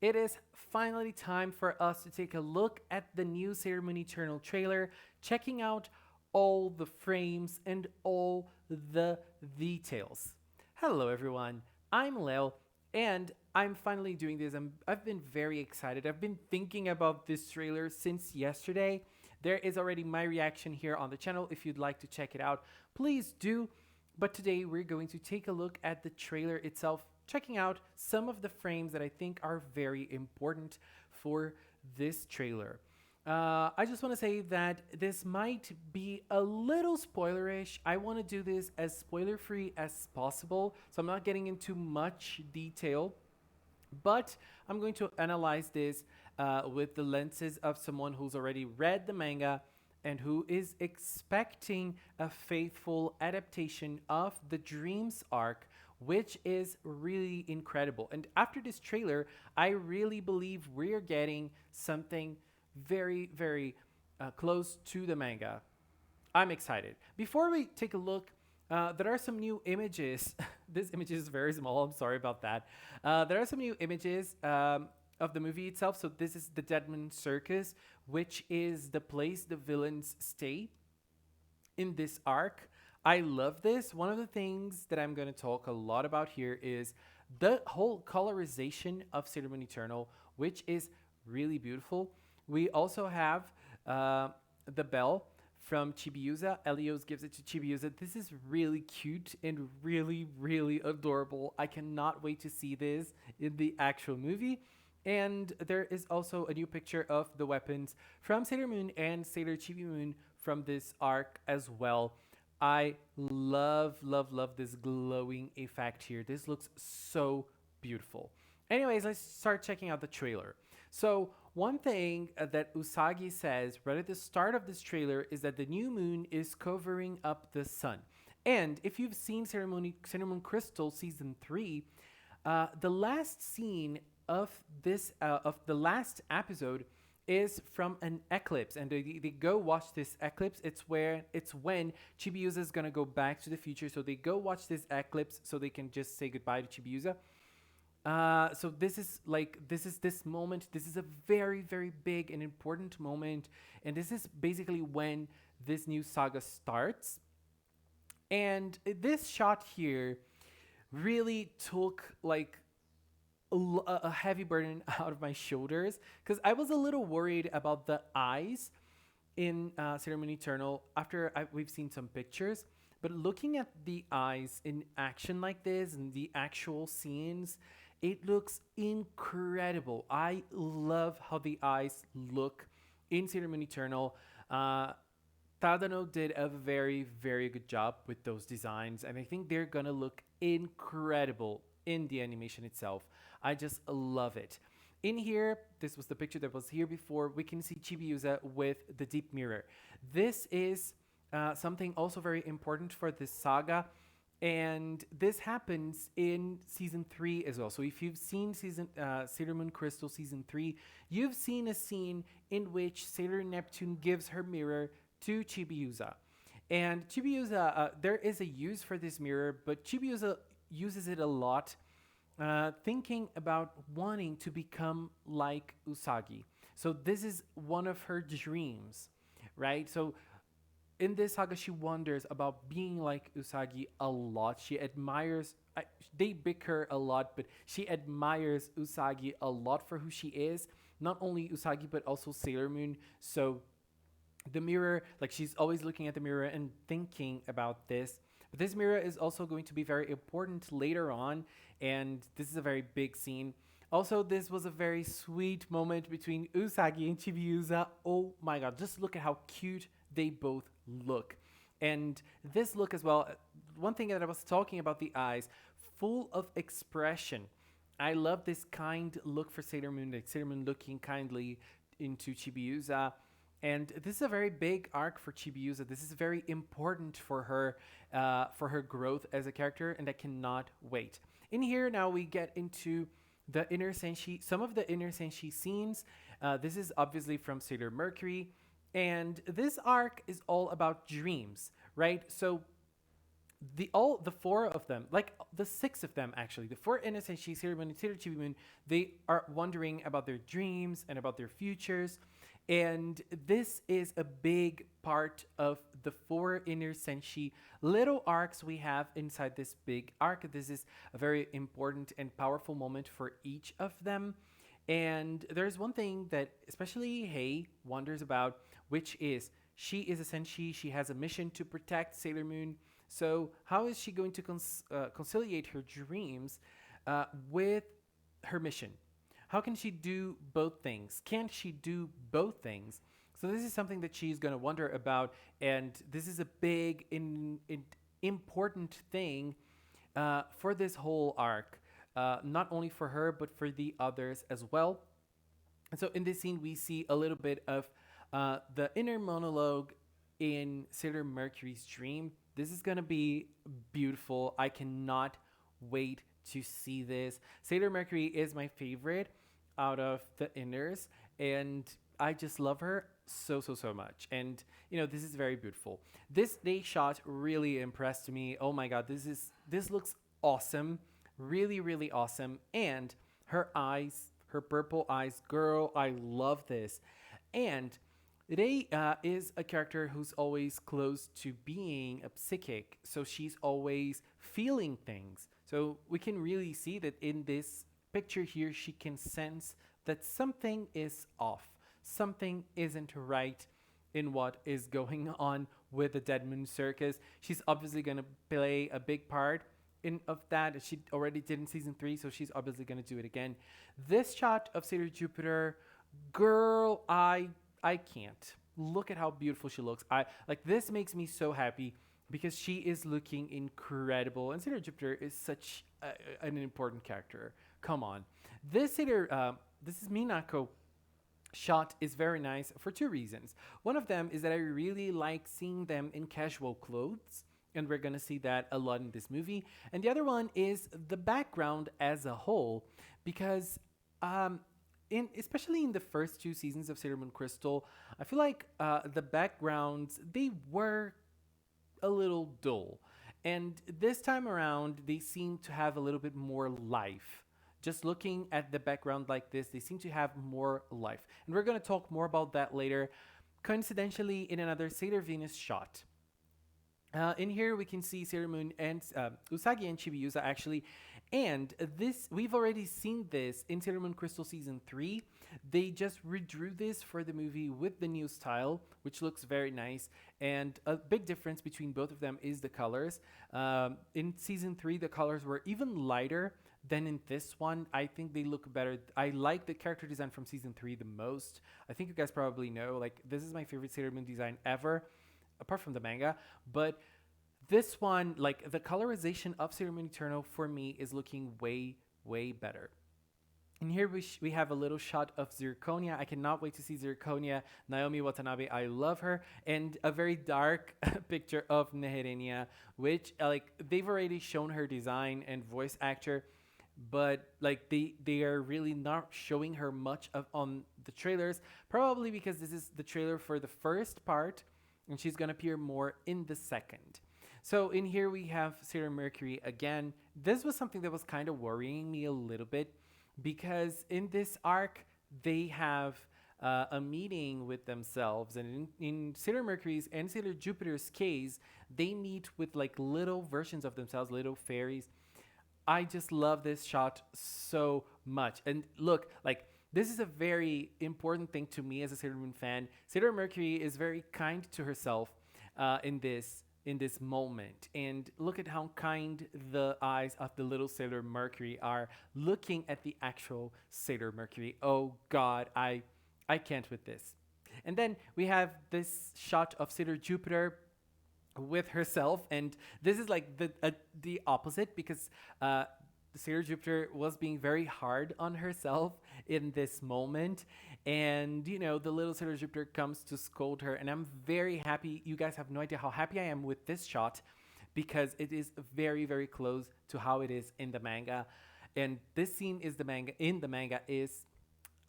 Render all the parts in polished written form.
It is finally time for us to take a look at the new Sailor Moon Eternal trailer, checking out all the frames and all the details. Hello, everyone. I'm Leo, and I'm finally doing this. I've been very excited. I've been thinking about this trailer since yesterday. There is already my reaction here on the channel. If you'd like to check it out, please do. But today we're going to take a look at the trailer itself, checking out some of the frames that I think are very important for this trailer. I just want to say that this might be a little spoilerish. I want to do this as spoiler free as possible, so I'm not getting into much detail, but I'm going to analyze this with the lenses of someone who's already read the manga and who is expecting a faithful adaptation of the Dreams arc, which is really incredible. And after this trailer, I really believe we're getting something very, very close to the manga. I'm excited. Before we take a look, there are some new images. This image is very small. I'm sorry about that. There are some new images of the movie itself. So this is the Deadman Circus, which is the place the villains stay in this arc. I love this. One of the things that I'm going to talk a lot about here is the whole colorization of Sailor Moon Eternal, which is really beautiful. We also have the bell from Chibiusa. Elios gives it to Chibiusa. This is really cute and really, really adorable. I cannot wait to see this in the actual movie. And there is also a new picture of the weapons from Sailor Moon and Sailor Chibi Moon from this arc as well. I love, love, love this glowing effect here. This looks so beautiful. Anyways, let's start checking out the trailer. So, one thing that Usagi says right at the start of this trailer is that the new moon is covering up the sun. And if you've seen Sailor Moon Crystal season 3, the last scene of the last episode is from an eclipse, and they go watch this eclipse. It's when Chibiusa is gonna go back to the future, so they go watch this eclipse so they can just say goodbye to Chibiusa. So this moment. This is a very, very big and important moment, and this is basically when this new saga starts. And this shot here really took like a heavy burden out of my shoulders because I was a little worried about the eyes in Sailor Moon Eternal after we've seen some pictures. But looking at the eyes in action like this and the actual scenes, it looks incredible. I love how the eyes look in Sailor Moon Eternal. Tadano did a very, very good job with those designs, and I think they're gonna look incredible in the animation itself. I just love it. In here, this was the picture that was here before. We can see Chibiusa with the deep mirror. This is something also very important for this saga, and this happens in season 3 as well. So if you've seen Sailor Moon Crystal season 3, you've seen a scene in which Sailor Neptune gives her mirror to Chibiusa. And Chibiusa, there is a use for this mirror, but Chibiusa uses it a lot, thinking about wanting to become like Usagi. So this is one of her dreams, right? So in this saga, she wonders about being like Usagi a lot. She admires, they bicker a lot, but she admires Usagi a lot for who she is. Not only Usagi, but also Sailor Moon. So the mirror, like she's always looking at the mirror and thinking about this. But this mirror is also going to be very important later on, and this is a very big scene. Also, this was a very sweet moment between Usagi and Chibiusa. Oh my god, just look at how cute they both look. And this look as well, one thing that I was talking about, the eyes, full of expression. I love this kind look for Sailor Moon, like Sailor Moon looking kindly into Chibiusa. And this is a very big arc for Chibiusa. This is very important for her growth as a character, and I cannot wait. In here now we get into the inner Senshi, some of the inner Senshi scenes. This is obviously from Sailor Mercury, and this arc is all about dreams, right? So the four of them, like the six of them actually, the four innocent Senshi, Sailor Moon, and Sailor Chibi, they are wondering about their dreams and about their futures. And this is a big part of the four inner Senshi little arcs we have inside this big arc. This is a very important and powerful moment for each of them. And there's one thing that especially Hei wonders about, which is she is a Senshi. She has a mission to protect Sailor Moon. So how is she going to conciliate her dreams with her mission? How can she do both things? Can't she do both things? So this is something that she's going to wonder about, and this is a big, important thing for this whole arc, not only for her but for the others as well. And so in this scene, we see a little bit of the inner monologue in Sailor Mercury's dream. This is gonna be beautiful. I cannot wait to see this. Sailor Mercury is my favorite out of the inners, and I just love her so much. And this is very beautiful. This day shot really impressed me. Oh my god, this looks awesome, really awesome. And her eyes, her purple eyes, girl, I love this. And Rei is a character who's always close to being a psychic, so she's always feeling things. So we can really see that in this picture here, she can sense that something is off, something isn't right in what is going on with the Dead Moon Circus. She's obviously going to play a big part in of that. She already did in season 3, so she's obviously going to do it again. This shot of Sailor Jupiter, girl, I can't. Look at how beautiful she looks. I like this makes me so happy because she is looking incredible. And Sailor Jupiter is such an important character. Come on, this this is Minako shot is very nice for two reasons. One of them is that I really like seeing them in casual clothes, and we're gonna see that a lot in this movie. And the other one is the background as a whole, because especially in the first two seasons of Sailor Moon Crystal, I feel like the backgrounds they were a little dull, and this time around they seem to have a little bit more life. Just looking at the background like this, they seem to have more life, and we're gonna talk more about that later. Coincidentally, in another Sailor Venus shot, in here, we can see Sailor Moon and Usagi and Chibiusa actually, and this we've already seen this in Sailor Moon Crystal season 3. They just redrew this for the movie with the new style, which looks very nice. And a big difference between both of them is the colors. In season 3, the colors were even lighter than in this one. I think they look better. I like the character design from season 3 the most. I think you guys probably know, like, this is my favorite Sailor Moon design ever, apart from the manga. But this one, like the colorization of Sailor Moon Eternal for me is looking way better. And here we have a little shot of Zirconia. I cannot wait to see Zirconia. Naomi Watanabe, I love her. And a very dark picture of Neherenia, which like they've already shown her design and voice actor, but like they are really not showing her much of on the trailers, probably because this is the trailer for the first part and she's gonna appear more in the second. So in here we have Sailor Mercury again. This was something that was kind of worrying me a little bit because in this arc they have a meeting with themselves, and in Sailor Mercury's and Sailor Jupiter's case, they meet with like little versions of themselves, little fairies. I just love this shot so much. And look, like this is a very important thing to me as a Sailor Moon fan. Sailor Mercury is very kind to herself in this moment. And look at how kind the eyes of the little Sailor Mercury are looking at the actual Sailor Mercury. Oh God, I can't with this. And then we have this shot of Sailor Jupiter with herself, and this is like the opposite because Sailor Jupiter was being very hard on herself in this moment, and the little Sailor Jupiter comes to scold her, and I'm very happy. You guys have no idea how happy I am with this shot because it is very close to how it is in the manga, and this scene is the manga is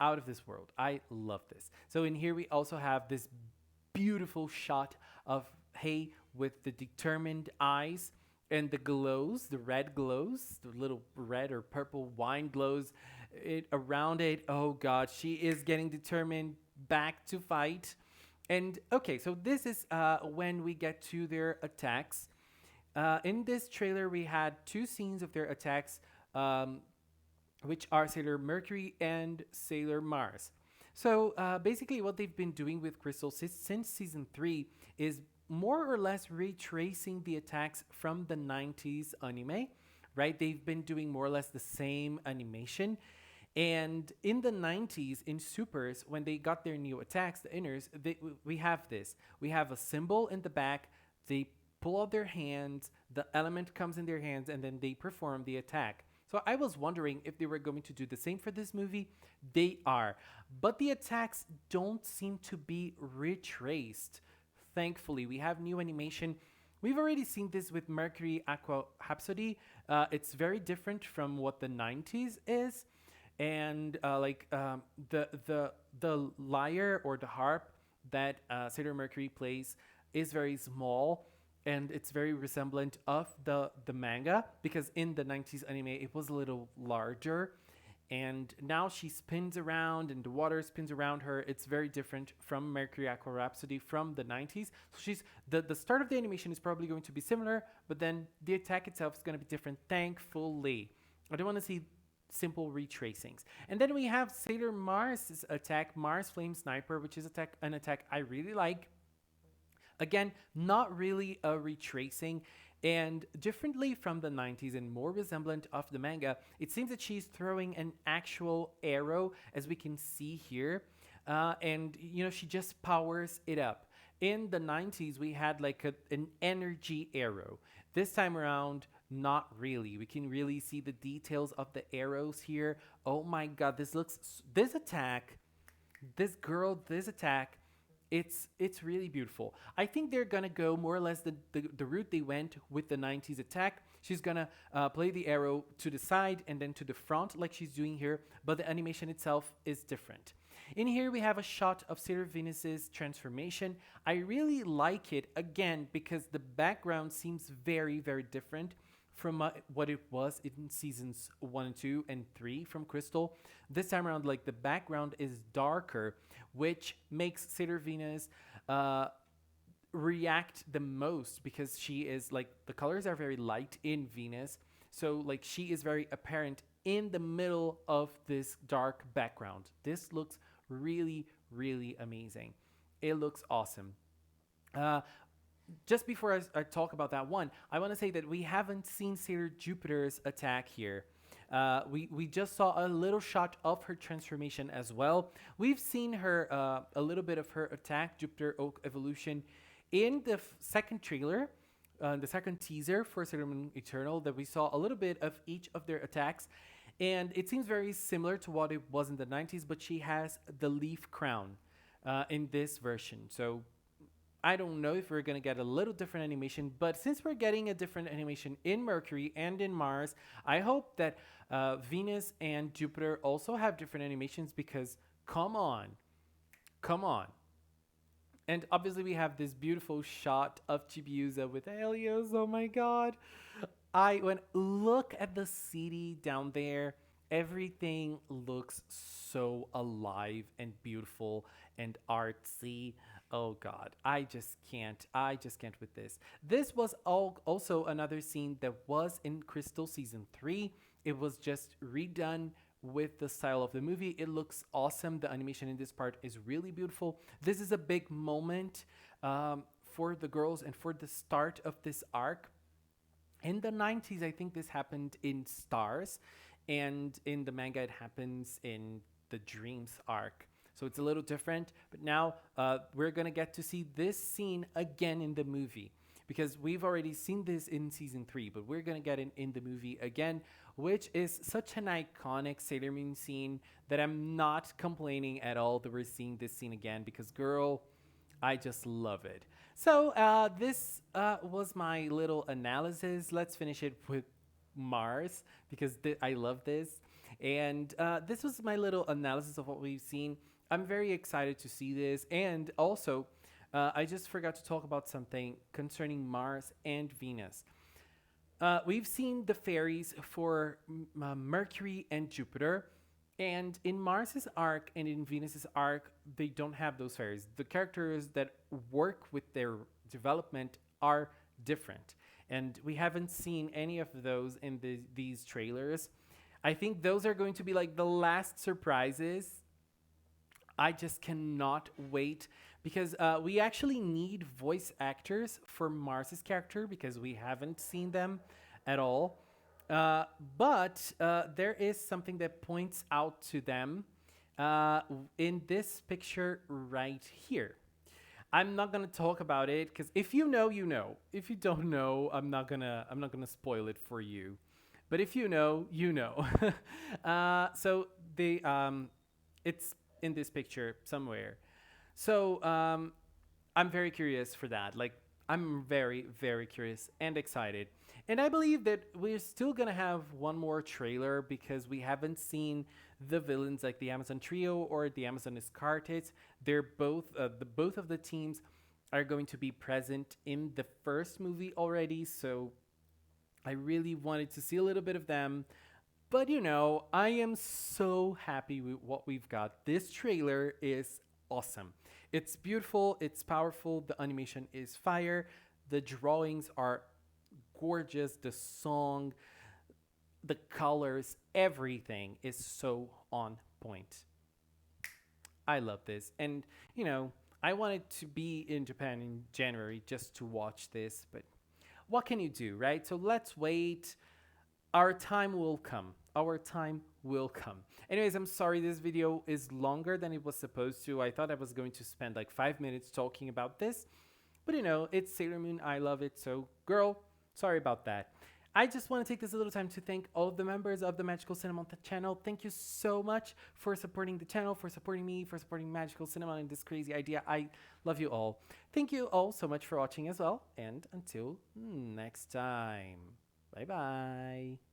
out of this world. I love this. So in here we also have this beautiful shot of Hei with the determined eyes, and the glows, the red glows, the little red or purple wine glows it around it. Oh god, she is getting determined back to fight. And okay, so this is when we get to their attacks. In this trailer, we had two scenes of their attacks, um, which are Sailor Mercury and Sailor Mars. So basically, what they've been doing with Crystal since season 3 is more or less retracing the attacks from the 90s anime, right? They've been doing more or less the same animation. And in the 90s, in Supers, when they got their new attacks, the inners, we have this. We have a symbol in the back. They pull out their hands, the element comes in their hands, and then they perform the attack. So I was wondering if they were going to do the same for this movie. They are. But the attacks don't seem to be retraced. Thankfully, we have new animation. We've already seen this with Mercury Aqua Rhapsody. It's very different from what the 90s is. And the lyre or the harp that Sailor Mercury plays is very small, and it's very resemblant of the manga, because in the 90s anime it was a little larger, and now she spins around and the water spins around her. It's very different from Mercury Aqua Rhapsody from the 90s. So she's the start of the animation is probably going to be similar, but then the attack itself is going to be different, thankfully. I don't want to see simple retracings. And then we have Sailor Mars' attack, Mars Flame Sniper, which is an attack I really like. Again, not really a retracing. And differently from the 90s and more resemblant of the manga, it seems that she's throwing an actual arrow, as we can see here. And, you know, she just powers it up. In the 90s, we had like an energy arrow. This time around, not really. We can really see the details of the arrows here. Oh my god, this attack, this attack, it's really beautiful. I think they're gonna go more or less the route they went with the 90s attack. She's gonna play the arrow to the side and then to the front like she's doing here, but the animation itself is different. In here we have a shot of Sailor Venus's transformation. I really like it, again, because the background seems very, very different from what it was in seasons 1 and 2 and 3 from Crystal. This time around, like, the background is darker, which makes Sailor Venus react the most, because she is like, the colors are very light in Venus, so like she is very apparent in the middle of this dark background. This looks really, really amazing. It looks awesome. uh, just before I talk about that one, I want to say that we haven't seen Sailor Jupiter's attack here. We just saw a little shot of her transformation as well. We've seen her a little bit of her attack, Jupiter Oak Evolution, in the second trailer, the second teaser for Sailor Moon Eternal, that we saw a little bit of each of their attacks. And it seems very similar to what it was in the 90s, but she has the leaf crown in this version. So I don't know if we're gonna get a little different animation, but since we're getting a different animation in Mercury and in Mars, I hope that Venus and Jupiter also have different animations, because come on, come on. And obviously we have this beautiful shot of Chibiusa with Helios. Oh my god. Look at the city down there. Everything looks so alive and beautiful and artsy. Oh god, I just can't with this. This was also another scene that was in Crystal season 3. It was just redone with the style of the movie. It looks awesome. The animation in this part is really beautiful. This is a big moment for the girls and for the start of this arc. In the 90s, I think this happened in Stars, and in the manga, it happens in the Dreams arc. So it's a little different, but now we're gonna get to see this scene again in the movie, because we've already seen this in season 3, but we're gonna get it in the movie again, which is such an iconic Sailor Moon scene that I'm not complaining at all that we're seeing this scene again, because girl, I just love it. So this was my little analysis. Let's finish it with Mars, because I love this. And this was my little analysis of what we've seen. I'm very excited to see this. And also, I just forgot to talk about something concerning Mars and Venus. We've seen the fairies for Mercury and Jupiter, and in Mars's arc and in Venus's arc, they don't have those fairies. The characters that work with their development are different, and we haven't seen any of those in these trailers. I think those are going to be like the last surprises. I just cannot wait because we actually need voice actors for Mars's character because we haven't seen them at all. But there is something that points out to them uh, in this picture right here. I'm not gonna talk about it because if you know, you know. If you don't know, I'm not gonna spoil it for you. But if you know, you know. So it's in this picture somewhere. So I'm very curious for that. Like, I'm very, very curious and excited. And I believe that we're still gonna have one more trailer because we haven't seen the villains like the Amazon Trio or the Amazon Escartes. They're both of the teams are going to be present in the first movie already. So I really wanted to see a little bit of them. But I am so happy with what we've got. This trailer is awesome. It's beautiful, it's powerful, the animation is fire, the drawings are gorgeous, the song, the colors, everything is so on point. I love this. And, I wanted to be in Japan in January just to watch this, but what can you do, right? So let's wait. Our time will come. Our time will come. Anyways, I'm sorry this video is longer than it was supposed to. I thought I was going to spend like 5 minutes talking about this. But it's Sailor Moon. I love it. So, girl, sorry about that. I just want to take this a little time to thank all of the members of the Magical Cinema channel. Thank you so much for supporting the channel, for supporting me, for supporting Magical Cinema and this crazy idea. I love you all. Thank you all so much for watching as well. And until next time. Bye bye.